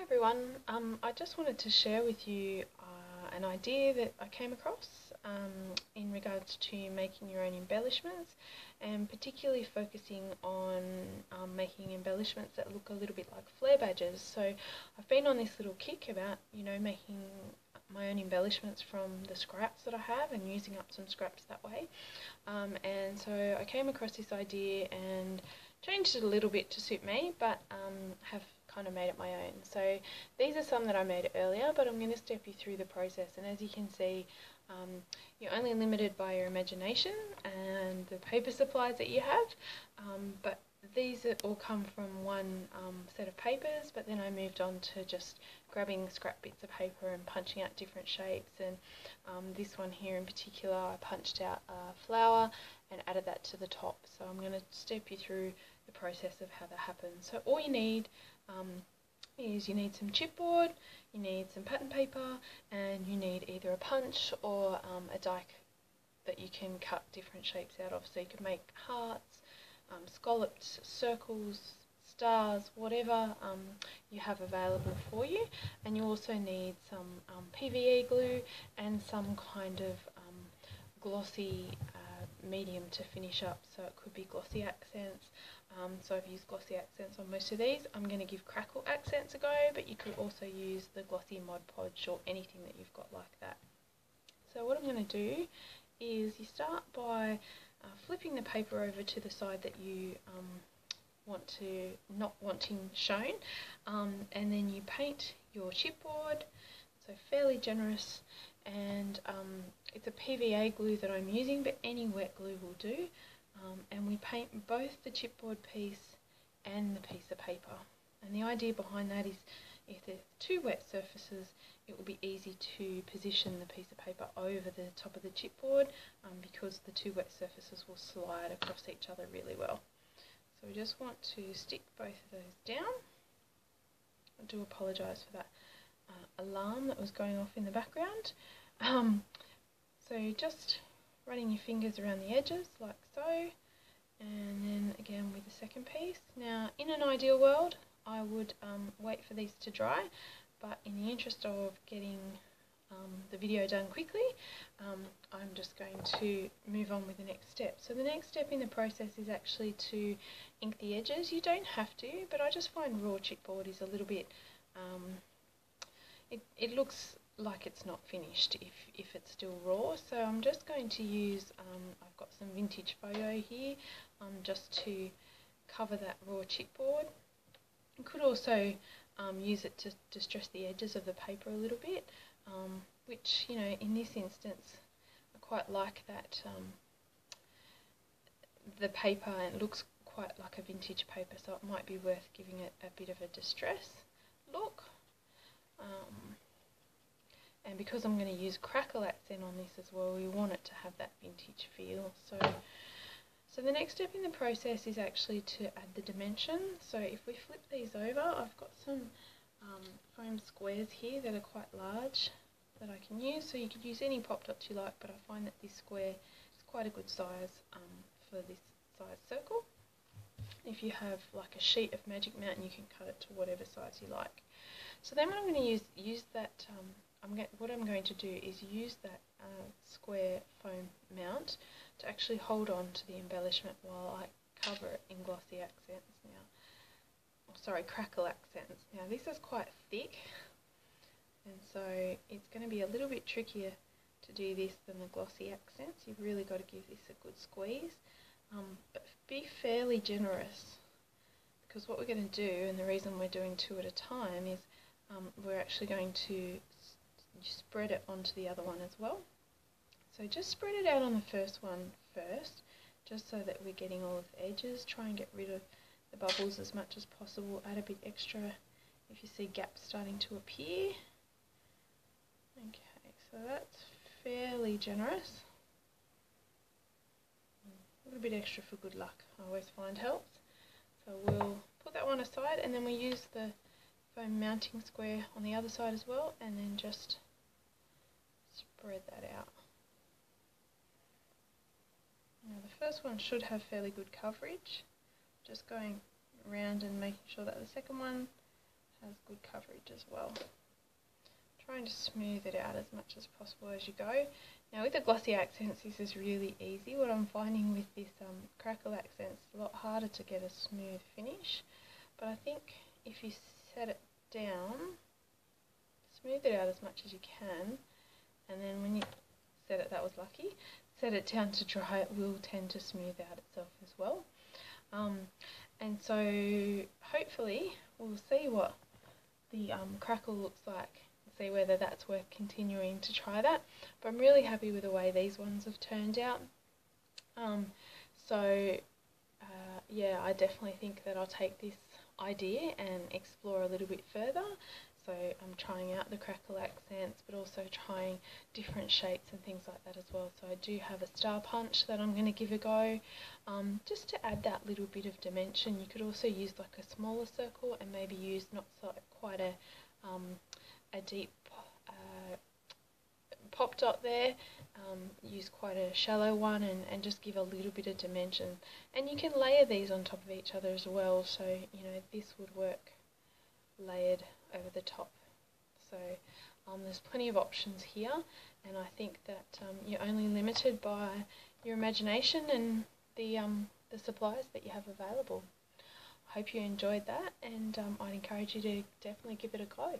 everyone. I just wanted to share with you an idea that I came across in regards to making your own embellishments, and particularly focusing on making embellishments that look a little bit like flare badges. So I've been on this little kick about making my own embellishments from the scraps that I have and using up some scraps that way. And so I came across this idea and changed it a little bit to suit me, but have kind of made it my own. So these are some that I made earlier, but I'm going to step you through the process. And as you can see, you're only limited by your imagination and the paper supplies that you have, but these all come from one set of papers, but then I moved on to just grabbing scrap bits of paper and punching out different shapes. And this one here in particular, I punched out a flower and added that to the top. So I'm going to step you through the process of how that happens. So all you need is you need some chipboard, you need some pattern paper, and you need either a punch or a die that you can cut different shapes out of. So you can make hearts, scallops, circles, stars, whatever you have available for you. And you also need some PVE glue and some kind of glossy medium to finish up. So it could be glossy accents. So I've used glossy accents on most of these. I'm going to give crackle accents a go, but you could also use the glossy Mod Podge or anything that you've got like that. So what I'm going to do is you start by flipping the paper over to the side that you not wanting shown, and then you paint your chipboard, so fairly generous, and it's a PVA glue that I'm using, but any wet glue will do. And we paint both the chipboard piece and the piece of paper. And the idea behind that is if there's two wet surfaces, it will be easy to position the piece of paper over the top of the chipboard because the two wet surfaces will slide across each other really well. So we just want to stick both of those down. I do apologise for that alarm that was going off in the background. So just running your fingers around the edges like so, and then again with the second piece. Now in an ideal world I would wait for these to dry, but in the interest of getting the video done quickly, I'm just going to move on with the next step. So the next step in the process is actually to ink the edges. You don't have to, but I just find raw chipboard is a little bit, it looks like it's not finished if it's still raw. So I'm just going to use, I've got some vintage photo here just to cover that raw chipboard. You could also use it to distress the edges of the paper a little bit, which in this instance I quite like that the paper, and it looks quite like a vintage paper, so it might be worth giving it a bit of a distress look. And because I'm going to use crackle accent on this as well, we want it to have that vintage feel. So the next step in the process is actually to add the dimension. So if we flip these over, I've got some foam squares here that are quite large that I can use. So you could use any pop dots you like, but I find that this square is quite a good size for this size circle. If you have like a sheet of Magic Mountain, you can cut it to whatever size you like. So then what I'm going to use that, what I'm going to do is use that square foam mount to actually hold on to the embellishment while I cover it in glossy accents now. Oh, sorry, crackle accents. Now this is quite thick, and so it's going to be a little bit trickier to do this than the glossy accents. You've really got to give this a good squeeze, but be fairly generous, because what we're going to do, and the reason we're doing two at a time, is we're actually going to spread it onto the other one as well. So just spread it out on the first one first, just so that we're getting all of the edges. Try and get rid of the bubbles as much as possible. Add a bit extra if you see gaps starting to appear. Okay, so that's fairly generous. A little bit extra for good luck, I always find helps. So we'll put that one aside, and then we use the foam mounting square on the other side as well, and then just spread that out. Now the first one should have fairly good coverage, just going around and making sure that the second one has good coverage as well. Trying to smooth it out as much as possible as you go. Now with the glossy accents, this is really easy. What I'm finding with this crackle accent, it's a lot harder to get a smooth finish. But I think if you set it down, smooth it out as much as you can, and then when you set it, that was lucky, set it down to dry, it will tend to smooth out itself as well. And so hopefully we'll see what the crackle looks like, see whether that's worth continuing to try that. But I'm really happy with the way these ones have turned out. Yeah, I definitely think that I'll take this idea and explore a little bit further. So I'm trying out the crackle accents, but also trying different shapes and things like that as well. So I do have a star punch that I'm going to give a go, just to add that little bit of dimension. You could also use like a smaller circle and maybe use not so quite a deep pop dot there. Use quite a shallow one and just give a little bit of dimension. And you can layer these on top of each other as well. So you know, this would work layered over the top. So there's plenty of options here, and I think that you're only limited by your imagination and the supplies that you have available. I hope you enjoyed that, and I'd encourage you to definitely give it a go.